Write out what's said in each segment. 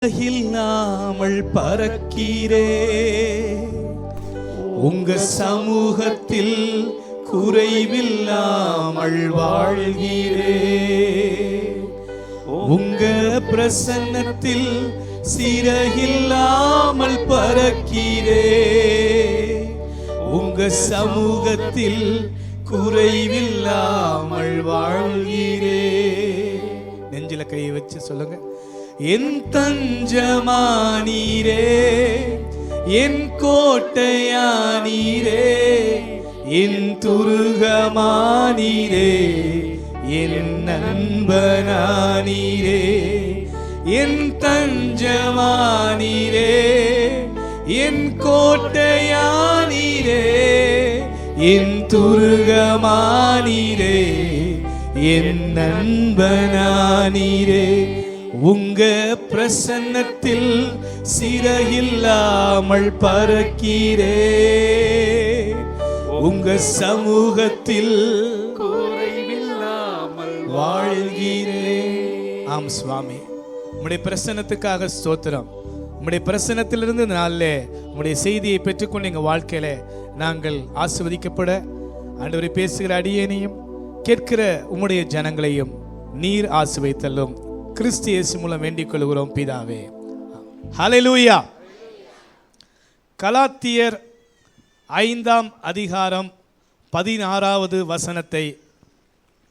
இல்லாமல் பறக்கிறே, உங்க சமூகத்தில் குறைவில்லாமல் வாழ்கிறே, உங்க பிரசன்னத்தில் சிறகில்லாமல் பறக்கிறே, உங்க சமூகத்தில் குறைவில்லாமல் வாழ்கிறே. நெஞ்சில கையை வச்சு சொல்லுங்க. என் தஞ்சமானீரே, என் கோட்டையானீரே, என் துருகமானீரே, என் நண்பனானீரே, என் தஞ்சமானீரே, என் கோட்டையானீரே, என் துருகமானீரே, என் நண்பனானீரே, உங்க பிரசன்னத்தில் சிறகில்லாமல் பறக்கிறே, உங்க சமூகத்தில் குறைவில்லாமல் வாழ்கிறே. ஆம் சுவாமி, உம்முடைய பிரசன்னத்துக்காக ஸ்தோத்திரம். உம்முடைய பிரசன்னத்திலிருந்து நாளிலே உம்முடைய செய்தியை பெற்றுக்கொண்டு எங்கள் வாழ்க்கையில நாங்கள் ஆசீர்வதிக்கப்பட ஆண்டவரை பேசுகிற அடியேனையும் கேட்கிற உம்முடைய ஜனங்களையும் நீர் ஆசீர்வதித்தல்லும் கிறிஸ்து இயேசு மூலம் வேண்டிக் கொள்கிறோம் பிதாவே. ஹல்லேலூயா. கலாத்தியர் 5ஆம் அதிகாரம் 16வது வசனத்தை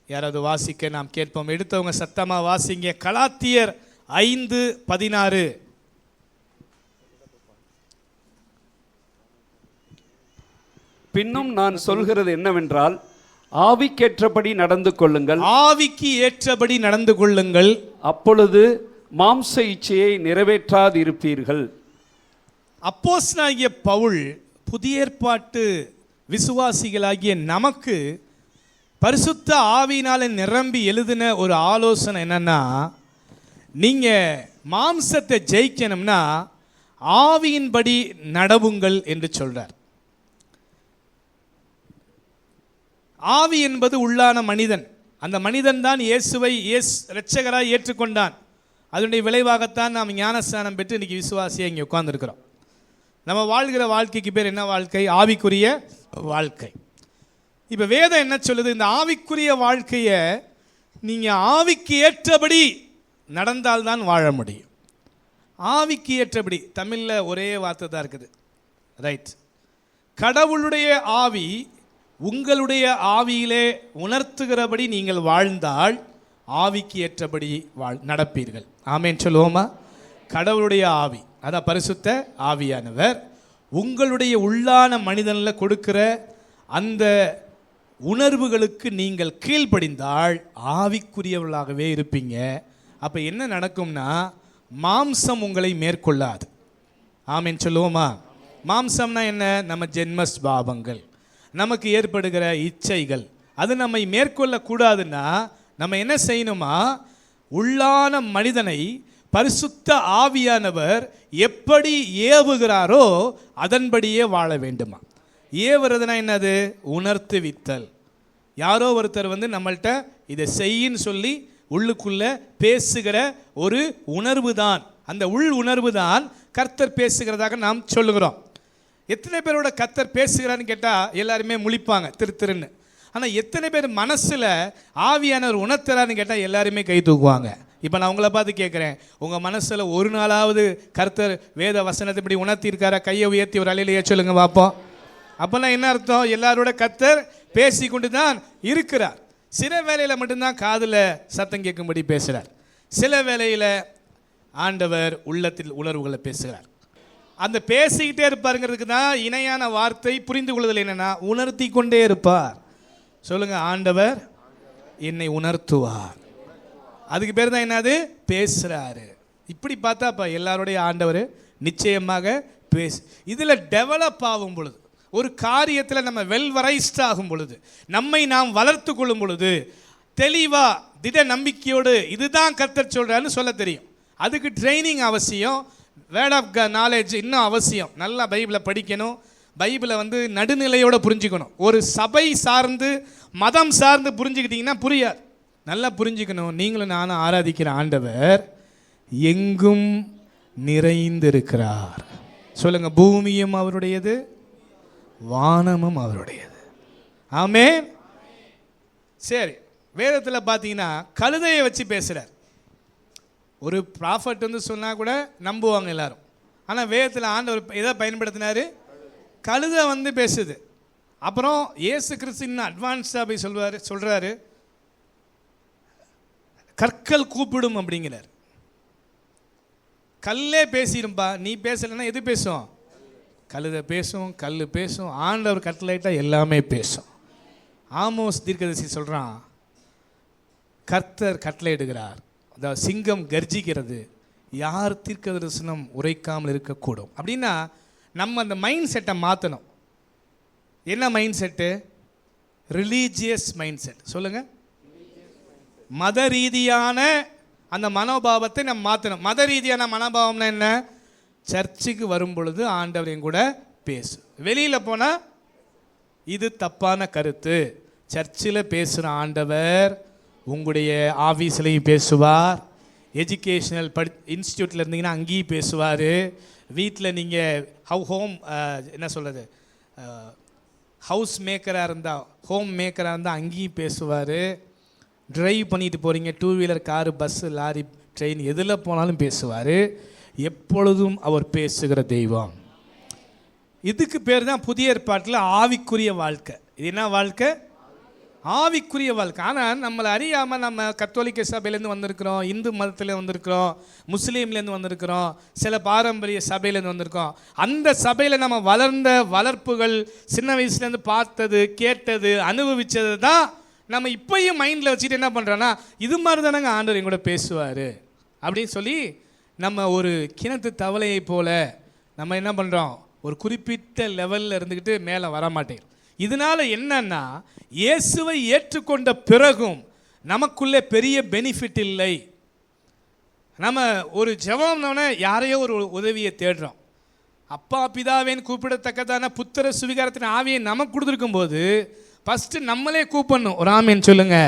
யாராவது வாசிக்க நாம் கேட்போம். எடுத்தவங்க சத்தமா வாசிங்க. கலாத்தியர் 5:16. பின்னும் நான் சொல்கிறது என்னவென்றால், ஆவிக்கேற்றபடி நடந்து கொள்ளுங்கள், ஆவிக்கு ஏற்றபடி நடந்து கொள்ளுங்கள், அப்பொழுது மாம்ச இச்சையை நிறைவேற்றாதிருப்பீர்கள். அப்போஸ்தலனாகிய பவுல் புதிய ஏற்பாட்டு விசுவாசிகளாகிய நமக்கு பரிசுத்த ஆவியினால நிரம்பி எழுதின ஒரு ஆலோசனை என்னன்னா, நீங்க மாம்சத்தை ஜெயிக்கணும்னா ஆவியின்படி நடவுங்கள் என்று சொல்றார். ஆவி என்பது உள்ளான மனிதன். அந்த மனிதன் தான் இயேசுவை இரட்சகராய் ஏற்றுக்கொண்டான். அதனுடைய விளைவாகத்தான் நாம் ஞானஸ்நானம் பெற்று இன்னைக்கு விசுவாசியாக இங்கே உட்கார்ந்துருக்கிறோம். நம்ம வாழ்கிற வாழ்க்கைக்கு பேர் என்ன வாழ்க்கை? ஆவிக்குரிய வாழ்க்கை. இப்போ வேதம் என்ன சொல்லுது? இந்த ஆவிக்குரிய வாழ்க்கையை நீங்கள் ஆவிக்கு ஏற்றபடி நடந்தால்தான் வாழ முடியும். ஆவிக்கு ஏற்றபடி தமிழில் ஒரே வார்த்தை தான் இருக்குது, ரைட்? கடவுளுடைய ஆவி உங்களுடைய ஆவியிலே உணர்த்துகிறபடி நீங்கள் வாழ்ந்தால் ஆவிக்கு ஏற்றபடி நடப்பீர்கள். ஆமேன் சொல்லுவோமா? கடவுளுடைய ஆவி, அதான் பரிசுத்த ஆவியானவர் உங்களுடைய உள்ளான மனிதனில் கொடுக்கிற அந்த உணர்வுகளுக்கு நீங்கள் கீழ்ப்படிந்தால் ஆவிக்குரியவர்களாகவே இருப்பீங்க. அப்போ என்ன நடக்கும்னா மாம்சம் உங்களை மேற்கொள்ளாது. ஆமேன் சொல்லுவோமா? மாம்சம்னா என்ன? நம்ம ஜென்மஸ்பாவங்கள், நமக்கு ஏற்படுகிற இச்சைகள், அது நம்மை மேற்கொள்ளக்கூடாதுன்னா நம்ம என்ன செய்யணுமா? உள்ளான மனிதனை பரிசுத்த ஆவியானவர் எப்படி ஏவுகிறாரோ அதன்படியே வாழ வேண்டுமா. ஏவுறதுனா என்னது? உணர்த்துவித்தல். யாரோ ஒருத்தர் நம்மள்கிட்ட இதை செய்யின்னு சொல்லி உள்ளுக்குள்ள பேசுகிற ஒரு உணர்வு தான், அந்த உள் உணர்வு தான் கர்த்தர் பேசுகிறதாக நாம் சொல்லுகிறோம். எத்தனை பேரோட கர்த்தர் பேசுகிறான்னு கேட்டால் எல்லாருமே முழிப்பாங்க திருன்னு. ஆனால் எத்தனை பேர் மனசில் ஆவியானவர் உணர்த்துறான்னு கேட்டால் எல்லாருமே கை தூக்குவாங்க. இப்போ நான் உங்களை பார்த்து கேட்குறேன், உங்கள் மனசில் ஒரு நாளாவது கர்த்தர் வேத வசனத்தை இப்படி உணர்த்தியிருக்காரா? கையை உயர்த்தி ஒரு அலையிலேயே சொல்லுங்க பார்ப்போம். அப்போனா என்ன அர்த்தம்? எல்லாரோட கர்த்தர் பேசி கொண்டு தான் இருக்கிறார். சில வேளையில் மட்டும்தான் காதில் சத்தம் கேட்கும்படி பேசுகிறார், சில வேளையில் ஆண்டவர் உள்ளத்தில் உணர்வுகளை பேசுகிறார். அந்த பேசிக்கிட்டே இருப்பாருங்கிறதுக்கு தான் இணையான வார்த்தை புரிந்து கொள்ளுதல் என்னன்னா, உணர்த்தி கொண்டே இருப்பார். சொல்லுங்க, ஆண்டவர் என்னை உணர்த்துவார். அதுக்கு பேர் தான் என்னது? பேசுறாரு. இப்படி பார்த்தா எல்லாருடைய ஆண்டவர் நிச்சயமாக இதில் டெவலப் ஆகும் பொழுது, ஒரு காரியத்தில் நம்ம வெல்வரைஸ்ட் ஆகும் பொழுது, நம்மை நாம் வளர்த்து கொள்ளும் பொழுது தெளிவா திட நம்பிக்கையோடு இதுதான் கர்த்தர் சொல்றாருன்னு சொல்ல தெரியும். அதுக்கு ட்ரைனிங் அவசியம், வேர்ட் ஆஃப் நாலேஜ் இன்னும் அவசியம். நல்லா பைபிளை படிக்கணும், பைபிளை நடுநிலையோடு புரிஞ்சுக்கணும். ஒரு சபை சார்ந்து மதம் சார்ந்து புரிஞ்சுக்கிட்டிங்கன்னா புரியாது. நல்லா புரிஞ்சுக்கணும், நீங்களும் நானும் ஆராதிக்கிற ஆண்டவர் எங்கும் நிறைந்திருக்கிறார். சொல்லுங்க, பூமியும் அவருடையது, வானமும் அவருடையது. ஆமென். சரி, வேதத்தில் பார்த்தீங்கன்னா கழுதையை வச்சு பேசுகிறார். ஒரு ப்ராஃபட் வந்து சொன்னால் கூட நம்புவாங்க எல்லாரும். ஆனால் வேதத்தில் ஆண்டவர் எதை பயன்படுத்தினார்? கழுதை வந்து பேசுது. அப்புறம் இயேசு கிறிஸ்து இன்னும் அட்வான்ஸ்டாக போய் சொல்கிறாரு, கற்கள் கூப்பிடும் அப்படிங்கிறார். கல்லே பேசிடும்பா, நீ பேசலைன்னா எது பேசும்? கழுதை பேசும், கல் பேசும். ஆண்டவர் கட்டளையிட்டா எல்லாமே பேசும். ஆமோஸ் தீர்க்கதரிசி சொல்கிறான், கர்த்தர் கட்டளையிடுகிறார், அதாவது சிங்கம் கர்ஜிக்கிறது, யார் தீர்க்க தரிசனம் உரைக்காமல் இருக்கக்கூடும். அப்படின்னா நம்ம அந்த மைண்ட் செட்டை மாற்றணும். என்ன mind set? Religious mind set. சொல்லுங்கள், மத ரீதியான அந்த மனோபாவத்தை நம்ம மாற்றணும். மத ரீதியான மனோபாவம்னா என்ன? சர்ச்சுக்கு வரும் பொழுது ஆண்டவர் என் கூட பேசு. வெளியில் போனால் இது தப்பான கருத்து. சர்ச்சில் பேசுகிற ஆண்டவர் உங்களுடைய ஆஃபீஸ்லையும் பேசுவார், எஜுகேஷ்னல் இன்ஸ்டியூட்டில் இருந்தீங்கன்னா அங்கேயும் பேசுவார், வீட்டில் நீங்கள் என்ன சொல்கிறது, ஹவுஸ் மேக்கராக இருந்தால், ஹோம் மேக்கராக இருந்தால் அங்கேயும் பேசுவார். ட்ரைவ் பண்ணிட்டு போகிறீங்க, two wheeler, car, bus, lorry, train, எதில் போனாலும் பேசுவார். எப்பொழுதும் அவர் பேசுகிற தெய்வம். இதுக்கு பேர் தான் புதிய ஏற்பாட்டில் ஆவிக்குரிய வாழ்க்கை. இது என்ன வாழ்க்கை? ஆவிக்குரிய வாழ்க்கை. ஆனால் நம்மளை அறியாமல் நம்ம கத்தோலிக்க சபையிலேருந்து வந்திருக்கிறோம், இந்து மதத்தில் வந்திருக்கிறோம், முஸ்லீம்லேருந்து வந்திருக்கிறோம், சில பாரம்பரிய சபையிலேருந்து வந்திருக்கோம். அந்த சபையில் நம்ம வளர்ந்த வளர்ப்புகள், சின்ன வயசுலேருந்து பார்த்தது, கேட்டது, அனுபவித்தது தான் நம்ம இப்போயும் மைண்டில் வச்சுட்டு என்ன பண்ணுறோன்னா, இது மாதிரி தானங்க ஆண்டவர் எங்கூட பேசுவார் அப்படின்னு சொல்லி நம்ம ஒரு கிணத்து தவளையை போல் நம்ம என்ன பண்ணுறோம், ஒரு குறிப்பிட்ட லெவலில் இருந்துக்கிட்டு மேலே வர மாட்டேங்கிறோம். இதனால் என்னன்னா, இயேசுவை ஏற்றுக்கொண்ட பிறகும் நமக்குள்ளே பெரிய பெனிஃபிட் இல்லை. நம்ம ஒரு ஜெபம்னோடனே யாரையோ ஒரு உதவியை தேடுறோம். அப்பா பிதாவேன்னு கூப்பிடத்தக்கதான புத்திர சுவிகாரத்தின் ஆவியை நமக்கு கொடுத்துருக்கும் போது ஃபஸ்ட்டு நம்மளே கூப்பிடணும். ஒரு ஆமேன்னு சொல்லுங்க.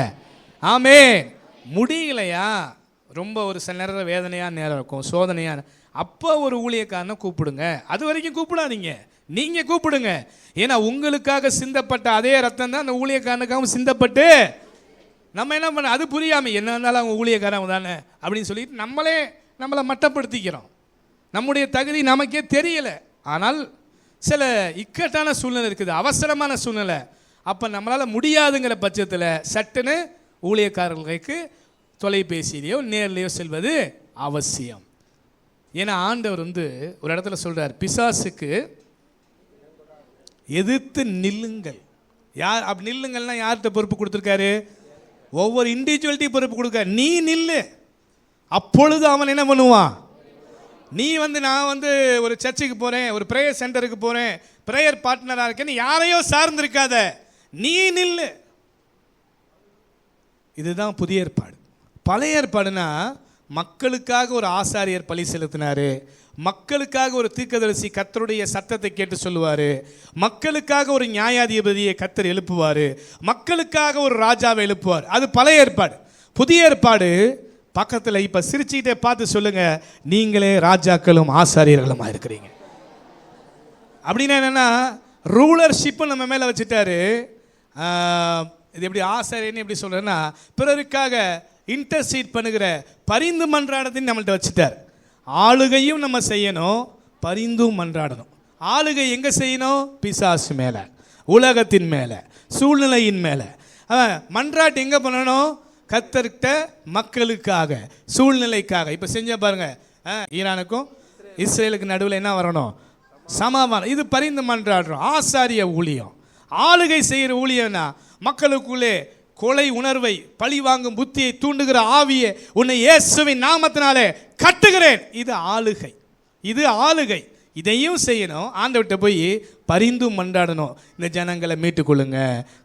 ஆமே. முடியலையா, ரொம்ப ஒரு சில நேரம் வேதனையாக நேரம் இருக்கும், சோதனையாக, அப்போ ஒரு ஊழியக்காரனை கூப்பிடுங்க. அது வரைக்கும் கூப்பிடாதீங்க, நீங்கள் கூப்பிடுங்க. ஏன்னா உங்களுக்காக சிந்தப்பட்ட அதே ரத்தம் தான் அந்த ஊழியக்காரனுக்காகவும் சிந்தப்பட்டு, நம்ம என்ன பண்ண, அது புரியாமல் என்ன இருந்தாலும் அவங்க ஊழியக்காரங்க தானே அப்படின்னு சொல்லிட்டு நம்மளை மட்டப்படுத்திக்கிறோம். நம்முடைய தகுதி நமக்கே தெரியலை. ஆனால் சில இக்கட்டான சூழ்நிலை இருக்குது, அவசரமான சூழ்நிலை. அப்போ நம்மளால் முடியாதுங்கிற பட்சத்தில் சட்டுன்னு ஊழியக்காரர்களுக்கு தொலைபேசியிலையோ நேர்லையோ செல்வது அவசியம். ஏன்னா ஆண்டவர் வந்து ஒரு இடத்துல சொல்கிறார், பிசாசுக்கு எதிர்த்து நில்லுங்கள். யார் அப்படி நில்லுங்கள்னா யார்கிட்ட பொறுப்பு கொடுத்துருக்காரு? ஒவ்வொரு இண்டிவிஜுவல்ட்டி பொறுப்பு கொடுக்க. நீ நில்லு, அப்பொழுது அவன் என்ன பண்ணுவான்? நீ வந்து நான் வந்து ஒரு சர்ச்சுக்கு போகிறேன், ஒரு ப்ரேயர் சென்டருக்கு போகிறேன், ப்ரேயர் பார்ட்னராக இருக்கேன்னு யாரையோ சார்ந்திருக்காத, நீ நில்லு. இதுதான் புதிய ஏற்பாடு. பழைய ஏற்பாடுனா மக்களுக்காக ஒரு ஆசாரியர் பலி செலுத்தினார், மக்களுக்காக ஒரு தீர்க்கதரிசி கர்த்தருடைய சத்தத்தை கேட்டு சொல்லுவார், மக்களுக்காக ஒரு நியாயாதிபதியை கர்த்தர் எழுப்புவார், மக்களுக்காக ஒரு ராஜாவை எழுப்புவார். அது பழைய ஏற்பாடு. புதிய ஏற்பாடு பக்கத்தில் இப்போ சிரிச்சுக்கிட்டே பார்த்து சொல்லுங்க, நீங்களே ராஜாக்களும் ஆசாரியர்களுமா இருக்கிறீங்க. அப்படின்னா என்னென்னா, ரூலர்ஷிப்பு நம்ம மேலே வச்சுட்டாரு. இது எப்படி ஆசாரியன்னு எப்படி சொல்கிறேன்னா, பிறருக்காக இன்டர்சீட் பண்ணுகிற பரிந்து மன்றாடத்தையும் நம்மள்கிட்ட வச்சுட்டார். ஆளுகையும் நம்ம செய்யணும், பரிந்தும் மன்றாடணும். ஆளுகை எங்கே செய்யணும்? பிசாசு மேலே, உலகத்தின் மேலே, சூழ்நிலையின் மேலே. மன்றாட்டு எங்கே பண்ணணும்? கர்த்தர்கிட்ட, மக்களுக்காக, சூழ்நிலைக்காக. இப்போ செஞ்ச பாருங்க, ஈரானுக்கும் இஸ்ரேலுக்கு நடுவில் என்ன வரணும்? சமாதானம். இது பரிந்து மன்றாடுறோம். ஆசாரிய ஊழியம். ஆளுகை செய்கிற ஊழியம்னா மக்களுக்குள்ளே கொலை உணர்வை, பழி வாங்கும் புத்தியை தூண்டுகிற ஆவியை உன்னை இயேசுவின் நாமத்தினாலே கட்டுகிறேன். இது ஆளுகை. இது ஆளுகை. இதையும் செய்யணும். ஆண்டவர்கிட்ட போய் பரிந்தும் மன்றாடணும், இந்த ஜனங்களை மீட்டுக்கொள்ளுங்க,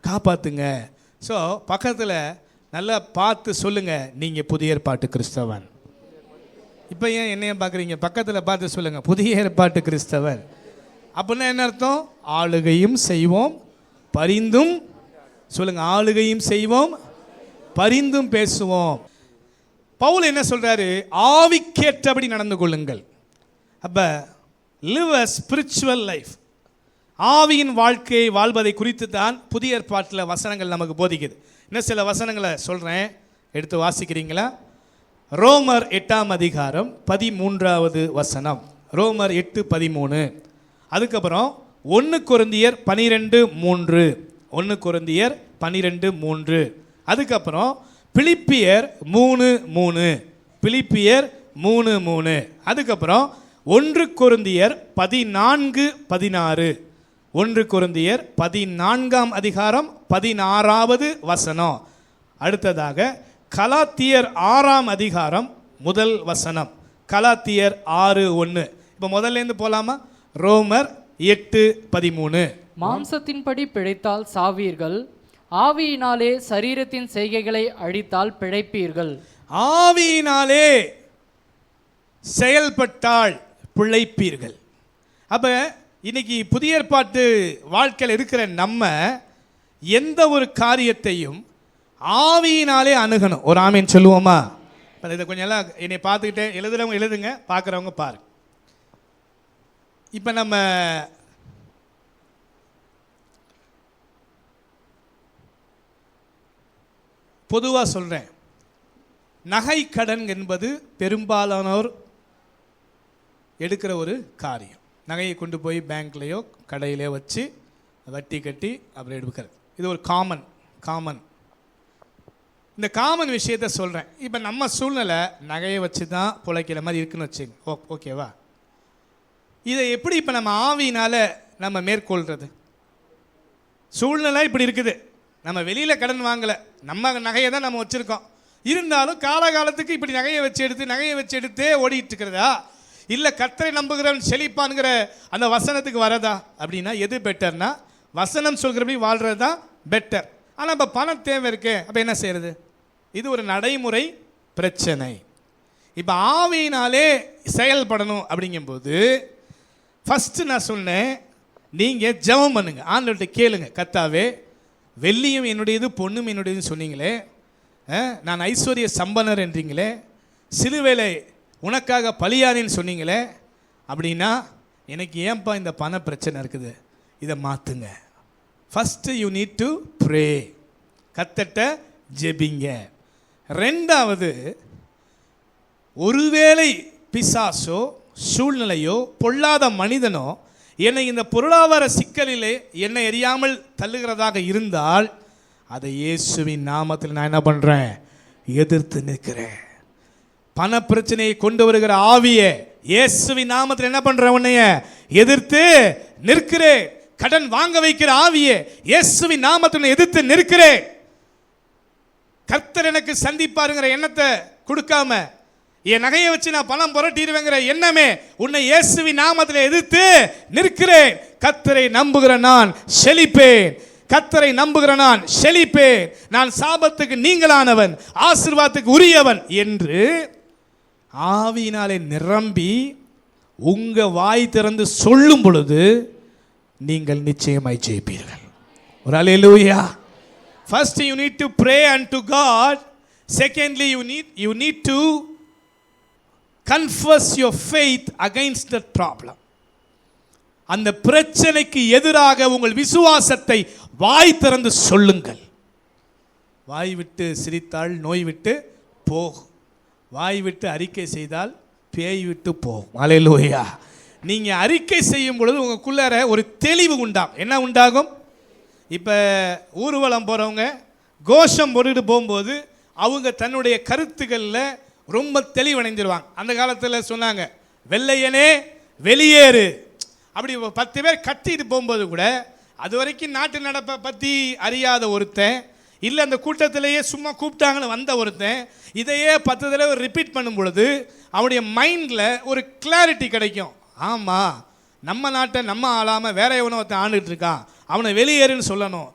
காப்பாற்றுங்க. ஸோ பக்கத்தில் நல்லா பார்த்து சொல்லுங்க, நீங்கள் புதிய ஏற்பாட்டு கிறிஸ்தவன். இப்போ ஏன் என்னைய பார்க்குறீங்க? பக்கத்தில் பார்த்து சொல்லுங்க, புதிய ஏற்பாட்டு கிறிஸ்தவன். அப்படின்னா என்ன அர்த்தம்? ஆளுகையும் செய்வோம், பரிந்தும் சொல்லுங்க, ஆளுகையும் செய்வோம், பரிந்தும் பேசுவோம். பவுல் என்ன சொல்றாரு? ஆவிக்கேற்றபடி நடந்து கொள்ளுங்கள். அப்போ லிவ் அ ஸ்பிரிச்சுவல் லைஃப், ஆவியின் வாழ்க்கையை வாழ்வதை குறித்து தான் புதிய ஏற்பாட்டில் வசனங்கள் நமக்கு போதிக்குது. இன்னும் சில வசனங்களை சொல்கிறேன், எடுத்து வாசிக்கிறீங்களா? ரோமர் 8ஆம் அதிகாரம் 13வது வசனம். ரோமர் 8:13. அதுக்கப்புறம் 1 கொரிந்தியர் 12:3. 1 கொரிந்தியர் 12:3. அதுக்கப்புறம் பிலிப்பியர் 3:3. பிலிப்பியர் 3:3. அதுக்கப்புறம் 1 கொரிந்தியர் 14:16. 1 கொரிந்தியர் 14ஆம் அதிகாரம் 16வது வசனம். அடுத்ததாக கலாத்தியர் 6ஆம் அதிகாரம் 1 வசனம். கலாத்தியர் 6:1. இப்போ முதல்லேருந்து போலாமா? ரோமர் 8:13. மாம்சத்தின்படி பிழைத்தால் சாவீர்கள், ஆவியினாலே சரீரத்தின் செய்கைகளை அழித்தால் பிழைப்பீர்கள். ஆவியினாலே செயல்பட்டால் பிழைப்பீர்கள். அப்போ இன்னைக்கு புதிய ஏற்பாட்டு வாழ்க்கையில் இருக்கிற நம்ம எந்த ஒரு காரியத்தையும் ஆவியினாலே அணுகணும். ஒரு ஆமீன் சொல்லுவோமா? இதை கொஞ்சம் எல்லாம் என்னை பார்த்துக்கிட்டே எழுதுறவங்க எழுதுங்க, பார்க்குறவங்க பாருங்க. இப்போ நம்ம பொதுவாக சொல்கிறேன், நகை கடன் என்பது பெரும்பாலானோர் எடுக்கிற ஒரு காரியம். நகையை கொண்டு போய் பேங்க்லேயோ கடையிலையோ வச்சு வட்டி கட்டி அப்புறம் எடுக்கிறது. இது ஒரு காமன் இந்த காமன் விஷயத்தை சொல்கிறேன். இப்போ நம்ம சூழ்நிலை நகையை வச்சு தான் பிழைக்கிற மாதிரி இருக்குன்னு வச்சுங்க, ஓகேவா? இதை எப்படி இப்போ நம்ம ஆவியினால் நம்ம மேற்கொள்கிறது? சூழ்நிலை இப்படி இருக்குது, நம்ம வெளியில் கடன் வாங்கலை, நம்ம நகையை தான் நம்ம வச்சுருக்கோம். இருந்தாலும் காலகாலத்துக்கு இப்படி நகையை வச்சு எடுத்தே ஓடிட்டு இருக்கிறதா, இல்லை கர்த்தரை நம்புகிறவன் செழிப்பான்கிற அந்த வசனத்துக்கு வரதா? அப்படின்னா எது பெட்டர்னா வசனம் சொல்கிறபடி வாழ்கிறது தான் பெட்டர். ஆனால் இப்போ பணம் தேவை இருக்கு, அப்போ என்ன செய்யறது? இது ஒரு நடைமுறை பிரச்சனை. இப்போ ஆவியினாலே செயல்படணும் அப்படிங்கும்போது ஃபஸ்ட்டு நான் சொன்னேன், நீங்கள் ஜெபம் பண்ணுங்க, ஆண்டவர்கிட்ட கேளுங்க. கர்த்தாவே, வெள்ளியும் என்னுடையது பொண்ணும் என்னுடையதுன்னு சொன்னீங்களே, நான் ஐஸ்வர்ய சம்பனர் என்றீங்களே, சிலுவையிலே உனக்காக பலியானேன்னு சொன்னீங்களே, அப்படின்னா எனக்கு ஏன்பா இந்த பண பிரச்சனை இருக்குது? இதை மாற்றுங்க. First you need to pray, கர்த்தர்ட்ட ஜெபிங்க. ரெண்டாவது, ஒருவேளை பிசாசோ சூழ்நிலையோ பொல்லாத மனிதனோ என்னை இந்த பொருளாதார சிக்கலிலே என்னை எறியாமல் தள்ளுகிறதாக இருந்தால் அதை இயேசுவின் நாமத்தில் நான் என்ன பண்ணுறேன்? எதிர்த்து நிற்கிறேன். பண பிரச்சனையை கொண்டு வருகிற ஆவியே இயேசுவின் நாமத்தில் என்ன பண்ணுறேன்? உன்னைய எதிர்த்து நிற்கிறேன். கடன் வாங்க வைக்கிற ஆவியே இயேசுவின் நாமத்தில் எதிர்த்து நிற்கிறேன். கர்த்தர் எனக்கு சந்திப்பாருங்கிற எண்ணத்தை கொடுக்காம என் நகையை வச்சு நான் பணம் புரட்டிடுவேங்கிற எண்ணமே உன்னை இயேசுவின் நாமத்தில் எதிர்த்து நிற்கிறேன். கர்த்தரை நம்புகிற நான் செழிப்பேன். கர்த்தரை நம்புகிற நான் செழிப்பேன். நான் சாபத்துக்கு நீங்களானவன், ஆசீர்வாதத்துக்கு உரியவன் என்று ஆவியினாலே நிரம்பி உங்க வாய் திறந்து சொல்லும் பொழுது நீங்கள் நிச்சயமாய் ஜெயிப்பீர்கள். ஒரு அல்லேலூயா. First you need to pray unto God. Secondly you need to confess your faith against that problem. அந்த பிரச்சனைக்கு எதிராக உங்கள் விசுவாசத்தை வாய் திறந்து சொல்லுங்கள். வாய் விட்டு சிரித்தால் நோய் விட்டு போகும், வாய் விட்டு அறிக்கை செய்தால் பேய் விட்டு போகும். அல்லேலூயா. நீங்க அறிக்கை செய்யும் பொழுது உங்களுக்குள்ளார ஒரு தெளிவு உண்டாகும். என்ன உண்டாகும்? இப்போ ஊர்வலம் போகிறவங்க கோஷம் போட்டுட்டு போகும்போது அவங்க தன்னுடைய கருத்துக்களில் ரொம்ப தெளிவடைந்துருவாங்க. அந்த காலத்தில் சொன்னாங்க, வெள்ளையனே வெளியேறு. அப்படி 10 பேர் கட்டிட்டு போகும்போது கூட அது வரைக்கும் நாட்டு நடப்பை பற்றி அறியாத ஒருத்தன், இல்லை அந்த கூட்டத்திலேயே சும்மா கூப்பிட்டாங்கன்னு வந்த ஒருத்தன் இதையே 10 தடவை ரிப்பீட் பண்ணும் பொழுது அவனுடைய மைண்டில் ஒரு கிளாரிட்டி கிடைக்கும். ஆமாம், நம்ம நாட்டை நம்ம ஆளாமல் வேற எவனோ ஒருத்தன் ஆண்டுகிட்டு இருக்கான், அவனை வெளியேறுன்னு சொல்லணும்,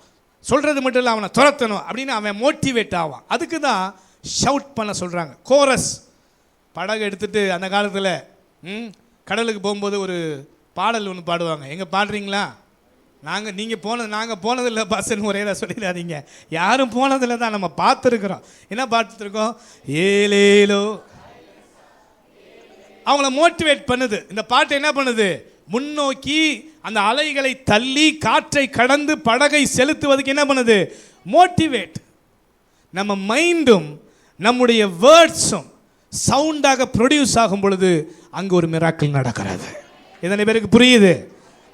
சொல்கிறது மட்டும் இல்லை அவனை துரத்தணும் அப்படின்னு அவன் மோட்டிவேட் ஆவான். அதுக்கு தான் ஷவுட் பண்ண சொல்கிறாங்க. கோரஸ் படகு எடுத்துகிட்டு அந்த காலத்தில் கடலுக்கு போகும்போது ஒரு பாடல் ஒன்று பாடுவாங்க. எங்கே பாடுறீங்களா? நாங்கள் போனதில்லை பஸ்ன்னு ஒரே சொல்லிடாதீங்க. யாரும் போனதில்லை தான், நம்ம பார்த்துருக்குறோம். என்ன பார்த்துருக்கோம்? ஏலேலோ அவங்கள மோட்டிவேட் பண்ணுது. இந்த பாட்டு என்ன பண்ணுது? முன்னோக்கி அந்த அலைகளை தள்ளி காற்றை கடந்து படகை செலுத்துவதற்கு என்ன பண்ணுது? மோட்டிவேட். நம்ம மைண்டும் நம்முடைய வேர்ட்ஸும் சவுண்டாக ப்ரொடியூஸ் ஆகும் பொழுது அங்கே ஒரு மிராக்கிள் நடக்கிறது. இதனை பேருக்கு புரியுது?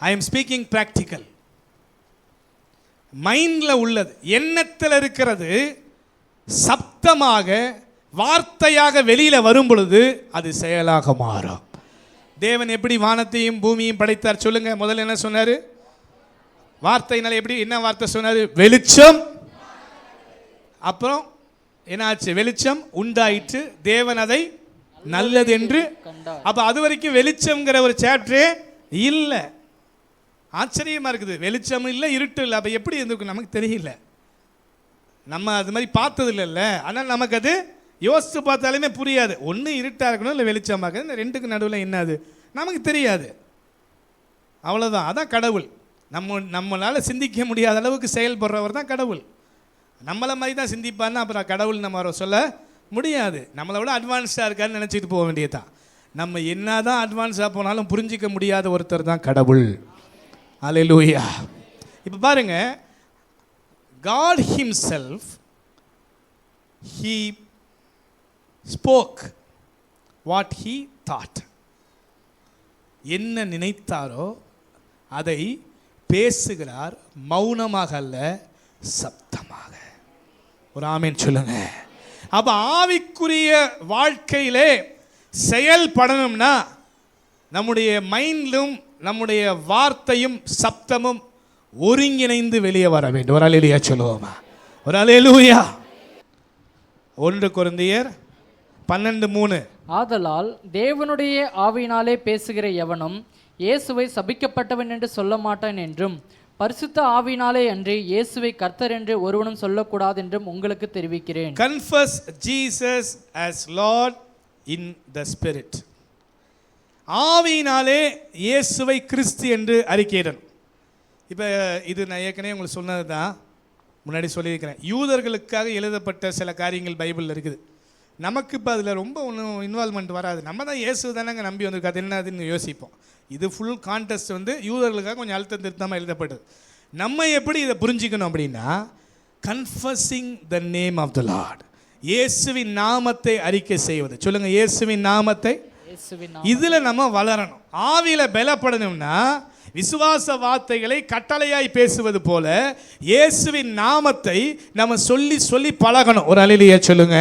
I am speaking practical. மைண்டில் உள்ளது, எண்ணத்தில் இருக்கிறது சப்தமாக வார்த்தையாக வெளியில் வரும் பொழுது அது செயலாக மாறும். தேவன் எப்படி வானத்தையும் பூமியையும் படைத்தார் சொல்லுங்க? முதல்ல என்ன சொன்னார்? வார்த்தையினால எப்படி, என்ன வார்த்தை சொன்னார்? வெளிச்சம். அப்புறம் என்னாச்சு? வெளிச்சம் உண்டாயிற்று, தேவன் அதை நல்லது என்று. அப்ப அது வரைக்கும் வெளிச்சம்ங்கிற ஒரு சாப்டரே இல்லை. ஆச்சரியமா இருக்குது. வெளிச்சம் இல்லை, இருட்டு இல்லை. அப்ப எப்படி இருந்திருக்கும் நமக்கு தெரியல. நம்ம அது மாதிரி பார்த்தது இல்லைல்ல. ஆனால் நமக்கு அது யோசித்து பார்த்தாலுமே புரியாது. ஒன்று இருட்டாக இருக்கணும், இல்லை வெளிச்சமாக இருக்கணும். இந்த ரெண்டுக்கு நடுவில் என்னது நமக்கு தெரியாது. அவ்வளோதான். அதான் கடவுள். நம்மளால் சிந்திக்க முடியாத அளவுக்கு செயல்படுறவர் தான் கடவுள். நம்மளை மாதிரி தான் சிந்திப்பார்னா அப்புறம் கடவுள் நம்ம அவரை சொல்ல முடியாது. நம்மளை விட அட்வான்ஸ்டாக இருக்காருன்னு நினச்சிட்டு போக வேண்டியதுதான். நம்ம என்ன தான் அட்வான்ஸாக போனாலும் புரிஞ்சிக்க முடியாத ஒருத்தர் தான் கடவுள். அல்லேலூயா. இப்போ பாருங்க, God himself, he spoke what he thought. என்ன நினைத்தாரோ அதை பேசுகிறார், மௌனமாக அல்ல, சப்தமாக. ஒரு ஆமென் சொல்லுங்க. அப்ப ஆவிக்குரிய வாழ்க்கையிலே செயல்படணும்னா நம்முடைய மைண்டும் நம்முடைய வார்த்தையும் சப்தமும் ஒருங்கிணைந்து வெளியே வர வேண்டும். ஒரு அல்லேலூயா சொல்லுவோமா? ஒரு அல்லேலூயா. 1 கொரிந்தியர் 12:3. ஆதலால் தேவனுடைய ஆவியினாலே பேசுகிற எவனும் இயேசுவை சபிக்கப்பட்டவன் என்று சொல்ல மாட்டான் என்றும், பரிசுத்த ஆவியினாலே அன்றி இயேசுவை கர்த்தர் என்று ஒருவனும் சொல்லக்கூடாது என்றும் உங்களுக்கு தெரிவிக்கிறேன். Confess Jesus as Lord in the Spirit. ஆவியினாலே இயேசுவை கிறிஸ்து என்று அறிக்கையிடணும். இப்போ இது நான் ஏற்கனவே உங்களுக்கு சொன்னது தான், முன்னாடி சொல்லியிருக்கிறேன். யூதர்களுக்காக எழுதப்பட்ட சில காரியங்கள் பைபிளில் இருக்குது. நமக்கு இப்போ அதில் ரொம்ப ஒன்றும் இன்வால்மெண்ட் வராது. நம்ம தான் இயேசு தானங்க நம்பி வந்திருக்கு, அது என்னதுன்னு யோசிப்போம். இது ஃபுல் கான்டெஸ்ட் யூதர்களுக்காக கொஞ்சம் அழுத்தம் திருத்தமாக எழுதப்பட்டது. நம்ம எப்படி இதை புரிஞ்சிக்கணும் அப்படின்னா, confusing the name of the Lord, இயேசுவின் நாமத்தை அறிக்கை செய்வது. சொல்லுங்க, இயேசுவின் நாமத்தை. இதுல நம்ம வளரணும். ஆவியில பலப்படணும்னா விசுவாச வார்த்தைகளை கட்டளையாய் பேசுவது போல இயேசுவின் நாமத்தை நம்ம சொல்லி சொல்லி பழகணும். ஒரு அல்லேலூயா சொல்லுங்க.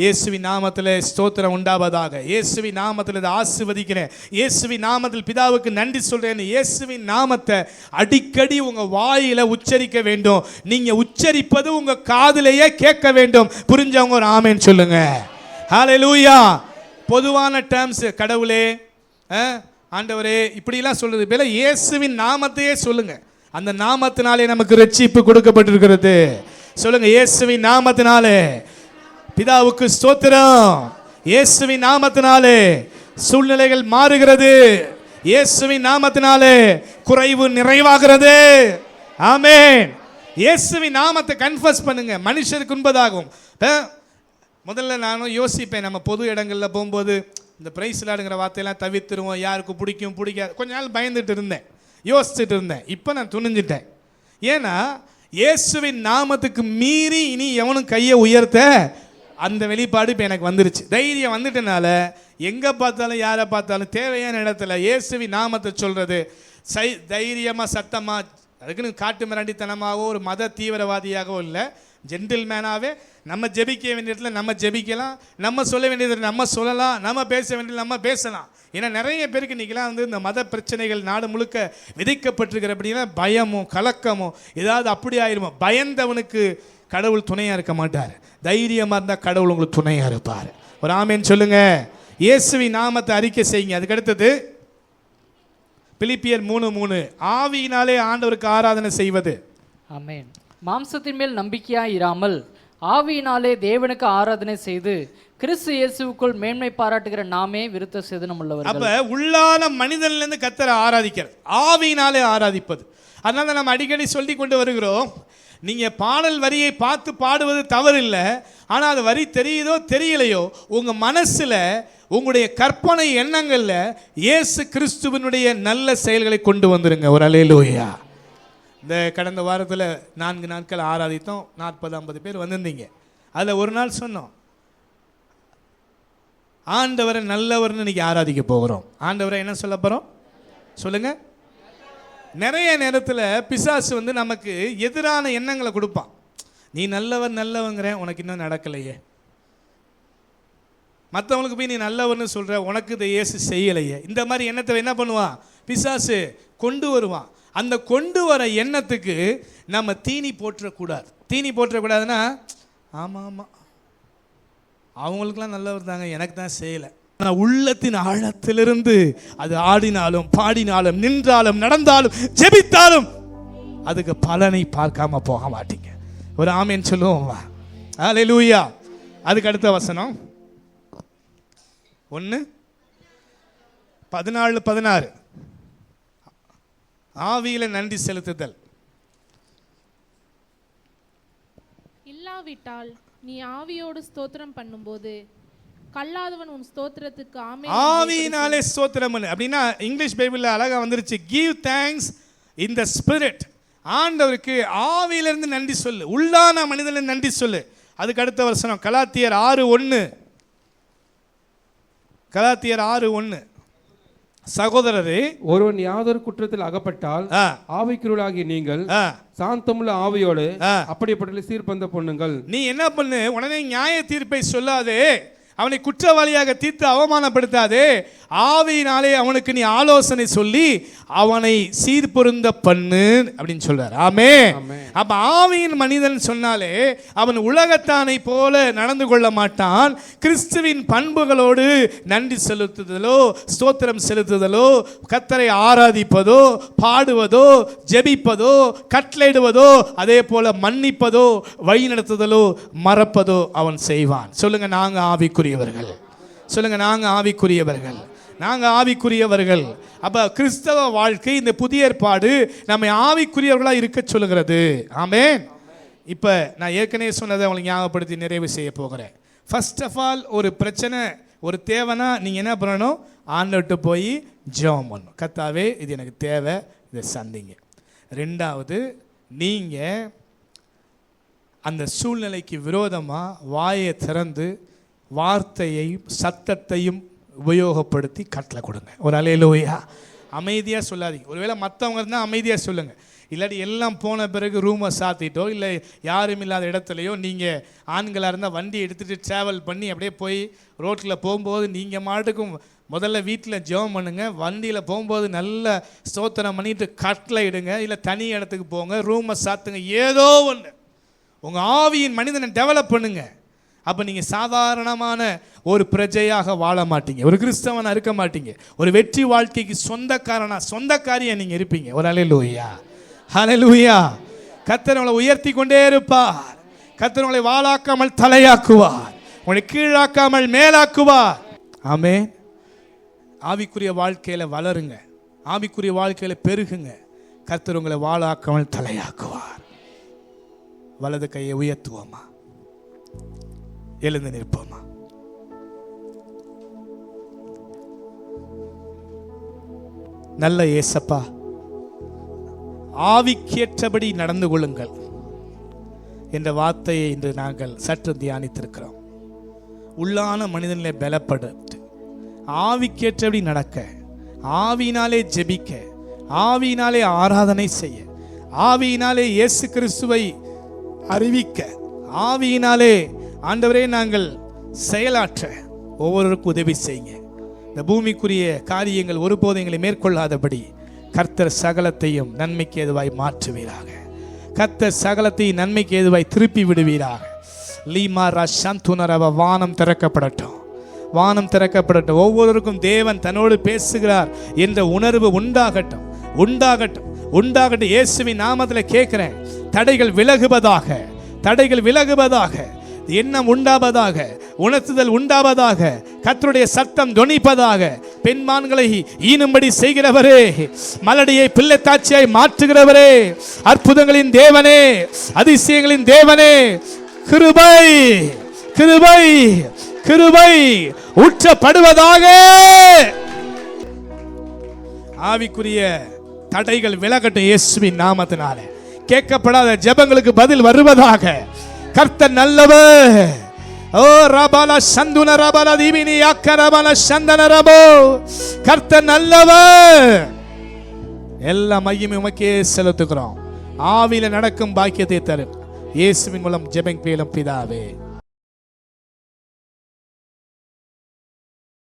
இயேசுவின் நாமத்தில் ஸ்தோத்திரம் உண்டாவதாக, இயேசுவின் நாமத்தில் இதை ஆசீர்வதிக்கிறேன், இயேசுவின் நாமத்தில் பிதாவுக்கு நன்றி சொல்றேன். இயேசுவின் நாமத்தை அடிக்கடி உங்க வாயில உச்சரிக்க வேண்டும். நீங்க உச்சரிப்பது உங்க காதிலேயே கேட்க வேண்டும். புரிஞ்சவங்க ஒரு ஆமென் சொல்லுங்க. ஹல்லேலூயா. பொதுவான டேர்ம்ஸ், கடவுளே, ஆண்டவரே, இப்படிலாம் சொல்றது பேல இயேசுவின் நாமத்தையே சொல்லுங்க. அந்த நாமத்தினாலே நமக்கு ரட்சிப்பு கொடுக்கப்பட்டிருக்கிறது. சொல்லுங்க, இயேசுவின் நாமத்தினாலே பிதாவுக்கு ஸ்தோத்திரம். இயேசுவின் நாமத்தினாலே சூழ்நிலைகள் மாறுகிறது. இயேசுவின் நாமத்தினாலே குறைவு நிறைவாகிறது. ஆமென். இயேசுவின் நாமத்தை கன்ஃபஸ் பண்ணுங்க. மனுஷருக்கு உண்பதாகும். முதல்ல நானும் யோசிப்பேன், நம்ம பொது இடங்களில் போகும்போது இந்த பிரைஸ் லாடுங்கிற வார்த்தையெல்லாம் தவிர்த்துருவோம், யாருக்கு பிடிக்கும் பிடிக்காது. கொஞ்ச நாள் பயந்துட்டு இருந்தேன், யோசிச்சுட்டு இருந்தேன். இப்போ நான் துணிஞ்சிட்டேன். ஏன்னா இயேசுவின் நாமத்துக்கு மீறி இனி எவனும் கையை உயர்த்த அந்த வெளிப்பாடு இப்போ எனக்கு வந்துருச்சு. தைரியம் வந்துட்டனால எங்கே பார்த்தாலும் யாரை பார்த்தாலும் தேவையான இடத்துல இயேசுவின் நாமத்தை சொல்கிறது தைரியமாக சத்தமாக. அதுக்குன்னு காட்டு மிராண்டித்தனமாகவோ ஒரு மத தீவிரவாதியாகவோ இல்லை, ஜென்டில்மேனாகவே நம்ம ஜெபிக்க வேண்டிய இடத்துல நம்ம ஜெபிக்கலாம், நம்ம சொல்ல வேண்டியது நம்ம சொல்லலாம், நம்ம பேச வேண்டியது நம்ம பேசலாம். ஏன்னா நிறைய பேருக்கு இன்றைக்கெல்லாம் இந்த மத பிரச்சனைகள் நாடு முழுக்க விதைக்கப்பட்டிருக்கிற அப்படின்னா பயமும் கலக்கமும் ஏதாவது அப்படி ஆயிருமோ. பயந்தவனுக்கு கடவுள் துணையாக இருக்க மாட்டார். தைரியமாக இருந்தால் கடவுள் உங்களுக்கு துணையாக இருப்பார். ஒரு ஆமென் சொல்லுங்க. இயேசுவின் நாமத்தை அறிக்கை செய்யுங்க. அதுக்கு அடுத்தது பிலிப்பியர் 3:3, ஆவியினாலே ஆண்டவருக்கு ஆராதனை செய்வது. ஆமென். மாம்சத்தின் மேல் நம்பிக்கையாய் இராமல் ஆவியினாலே தேவனுக்கு ஆராதனை செய்து கிறிஸ்து இயேசுவுக்குள் மேன்மை பாராட்டுகிற நாமே விருத்த சேதனம் உள்ளவர்கள். அப்ப உள்ளான மனிதனிலிருந்து கர்த்தரை ஆராதிக்கிறது, ஆவியினாலே ஆராதிப்பது. அதனால நம்ம அடிக்கடி சொல்லி கொண்டு வருகிறோம், நீங்க பாடல் வரியை பார்த்து பாடுவது தவறு இல்லை. ஆனால் அது வரி தெரியுதோ தெரியலையோ, உங்க மனசுல உங்களுடைய கற்பனை எண்ணங்கள்ல இயேசு கிறிஸ்துவினுடைய நல்ல செயல்களை கொண்டு வந்துருங்க. ஒரு அல்லேலூயா. இந்த கடந்த வாரத்தில் 4 நாட்கள் ஆராதித்தோம். 40-50 பேர் வந்திருந்தீங்க. அதில் ஒரு நாள் சொன்னோம், ஆண்டவரை நல்லவர்னு இன்னைக்கு ஆராதிக்க போகிறோம். ஆண்டவரை என்ன சொல்ல போகிறோம் சொல்லுங்க. நிறைய நேரத்தில் பிசாசு வந்து நமக்கு எதிரான எண்ணங்களை கொடுப்பான். நீ நல்லவங்கிறேன், உனக்கு இன்னும் நடக்கலையே. மற்றவங்களுக்கு போய் நீ நல்லவர்னு சொல்கிற, உனக்கு இதை இயேசு செய்யலையே. இந்த மாதிரி எண்ணத்தை என்ன பண்ணுவான் பிசாசு கொண்டு வருவான். அந்த கொண்டு வர எண்ணத்துக்கு நம்ம தீனி போட்டுறக்கூடாது. தீனி போட்டுறக்கூடாதுன்னா, ஆமாம் ஆமாம் அவங்களுக்கெல்லாம் நல்லவர் தாங்க, எனக்கு தான் செய்யலை. ஆனால் உள்ளத்தின் ஆழத்திலிருந்து அது ஆடினாலும் பாடினாலும் நின்றாலும் நடந்தாலும் ஜெபித்தாலும் அதுக்கு பலனை பார்க்காம போக மாட்டீங்க. ஒரு ஆமேன் சொல்லுவோம். அல்லேலூயா. அதுக்கு அடுத்த வசனம் 1:14-16 ஆவியில நன்றி செலுத்துதல். இல்லாவிட்டால் நீ ஆவியோடு ஸ்தோத்திரம் பண்ணும்போது கல்லாதவன் உன் ஸ்தோத்திரத்துக்கு ஆவியினாலே ஸ்தோத்திரம் பண்ணு. அப்படின்னா இங்கிலீஷ் பைபிள்ல அழகா வந்துருச்சு, give thanks in the spirit. ஆண்டவருக்கு ஆவியிலிருந்து நன்றி சொல்லு, உள்ளான மனிதனிலிருந்து நன்றி சொல்லு. அதுக்கு அடுத்த வசனம் கலாத்தியர் 6:1. கலாத்தியர் 6:1. சகோதரரே, ஒருவன் யாதொரு குற்றத்தில் அகப்பட்டால் ஆவிக்குரியவர்களாகிய நீங்கள் சாந்தமுள்ள ஆவியோடு அப்படிப்பட்ட சீர்பந்த பண்ணுங்கள். நீ என்ன பண்ணு, உடனே நியாய தீர்ப்பை சொல்லாதே, அவனை குற்றவாளியாக தீர்த்து அவமானப்படுத்தாதே. ஆவியினாலே அவனுக்கு நீ ஆலோசனை சொல்லி அவனை சீர்பொருந்த பண்ணு அப்படின்னு சொல்றார். ஆமென். அப்ப ஆவியின் மனிதன் சொன்னாலே அவன் உலகத்தானை போல நடந்து கொள்ள மாட்டான். கிறிஸ்துவின் பண்புகளோடு நன்றி செலுத்துதலோ ஸ்தோத்திரம் செலுத்துதலோ கர்த்தரை ஆராதிப்பதோ பாடுவதோ ஜெபிப்பதோ கட்டளையிடுவதோ அதே போல மன்னிப்பதோ வழி நடத்துதலோ மறப்பதோ அவன் செய்வான். சொல்லுங்க, நாங்க ஆவிக்குரியவர்கள். சொல்லுங்க, நாங்க ஆவிக்குரியவர்கள். நாங்க ஆவிக்குரியவர்கள். அப்ப கிறிஸ்தவ வாழ்க்கை, இந்த புதிய ஏற்பாடு நம்மை ஆவிக்குரியவர்களா இருக்க சொல்லுகிறது. ஆமென். இப்ப நான் ஏற்கனவே சொன்னதை உங்களுக்கு ஞாபகப்படுத்தி நிறைவு செய்ய போகிறேன். ஃபர்ஸ்ட் ஆஃப் ஆல், ஒரு பிரச்சனை ஒரு தேவைன்னா நீங்க என்ன பண்ணணும், ஆண்டவர்கிட்ட போய் ஜெபம் பண்ணணும். கர்த்தாவே, இது எனக்கு தேவை, இதை சந்திங்க. ரெண்டாவது, நீங்க அந்த சூழ்நிலைக்கு விரோதமாக வாயை திறந்து வார்த்தையையும் சத்தத்தையும் உபயோகப்படுத்தி கட்டளை கொடுங்க. ஒரு அல்லேலூயா. அமைதியாக சொல்லாதீங்க. ஒருவேளை மற்றவங்க இருந்தால் அமைதியாக சொல்லுங்கள். இல்லாட்டி எல்லாம் போன பிறகு ரூமை சாத்திட்டோ இல்லை யாரும் இல்லாத இடத்துலையோ நீங்கள் ஆண்களாக இருந்தால் வண்டி எடுத்துகிட்டு ட்ராவல் பண்ணி அப்படியே போய் ரோட்டில் போகும்போது நீங்கள் மாட்டுக்கும் முதல்ல வீட்டில் ஜெபம் பண்ணுங்க. வண்டியில் போகும்போது நல்ல ஸ்தோத்திரம் பண்ணிட்டு கட்டளை இடுங்க. இல்லை தனி இடத்துக்கு போங்க, ரூமை சாத்துங்க, ஏதோ ஒன்று உங்கள் ஆவியின் மனிதனை டெவலப் பண்ணுங்க. அப்போ நீங்கள் சாதாரணமான ஒரு பிரஜையாக வாழ மாட்டீங்க, ஒரு கிறிஸ்தவனாக இருக்க மாட்டீங்க, ஒரு வெற்றி வாழ்க்கைக்கு சொந்தக்காரியா நீங்கள் இருப்பீங்க. ஒரு அல்லேலூயா, ஹல்லேலூயா. கர்த்தர் உங்களை உயர்த்தி கொண்டே இருப்பார். கர்த்தர் உங்களை வாளாக்காமல் தலையாக்குவார், உங்களை கீழாக்காமல் மேலாக்குவார். ஆமென். ஆவிக்குரிய வாழ்க்கையில் வளருங்க, ஆவிக்குரிய வாழ்க்கையில் பெருகுங்க. கர்த்தர் உங்களை வாளாக்காமல் தலையாக்குவார். வலது கையை உயர்த்துவோமா, எழுந்து நிற்போமா. நல்ல இயேசப்பா, ஆவிக்கேற்றபடி நடந்து கொள்ளுங்கள் என்ற வார்த்தையை இன்று நாங்கள் சற்று தியானித்திருக்கிறோம். உள்ளான மனிதனிலே பலப்படுத்து, ஆவிக்கேற்றபடி நடக்க, ஆவியினாலே ஜெபிக்க, ஆவியினாலே ஆராதனை செய்ய, ஆவியினாலே இயேசு கிறிஸ்துவை அறிவிக்க, ஆவியினாலே ஆண்டவரே நாங்கள் செயலாற்ற ஒவ்வொருவருக்கும் உதவி செய்யுங்க. இந்த பூமிக்குரிய காரியங்கள் ஒருபோதும் எங்களை மேற்கொள்ளாதபடி கர்த்தர் சகலத்தையும் நன்மைக்கு ஏதுவாய் மாற்றுவீராக. கர்த்தர் சகலத்தையும் நன்மைக்கு ஏதுவாய் திருப்பி விடுவீராக. லீமாரா சந்துனரவ வானம் திறக்கப்படட்டும், வானம் திறக்கப்படட்டும். ஒவ்வொருவருக்கும் தேவன் தன்னோடு பேசுகிறார் என்ற உணர்வு உண்டாகட்டும், உண்டாகட்டும், உண்டாகட்டும். இயேசுவின் நாமத்தில் கேட்கிறேன். தடைகள் விலகுவதாக, தடைகள் விலகுவதாக, எண்ணம் உண்டாவதாக, உணர்த்துதல் உண்டாவதாக, கர்த்தருடைய சத்தம் தொனிப்பதாக. பெண்மான்களை ஈனும்படி செய்கிறவரே, மலடியை பிள்ளைத்தாட்சியாய் மாற்றுகிறவரே, அற்புதங்களின் தேவனே, அதிசயங்களின் தேவனே, கிருபை கிருபை கிருபை ஊற்றப்படுவதாக. ஆவிக்குரிய தடைகள் விலகட்டும் இயேசுவின் நாமத்தினால. கேட்கப்படாத ஜெபங்களுக்கு பதில் வருவதாக. கர்த்தர் நல்லவர். ஓ ரபல சந்துன ரபல தீவினி அக்கரபல சந்தன ரபோ. கர்த்தர் நல்லவர். எல்லா மையமும் உமக்கே செலுத்துகிறோம். ஆவியில நடக்கும் பாக்கியத்தை தரும் இயேசுவின் மூலம் ஜெபம் கேளும் பிதாவே.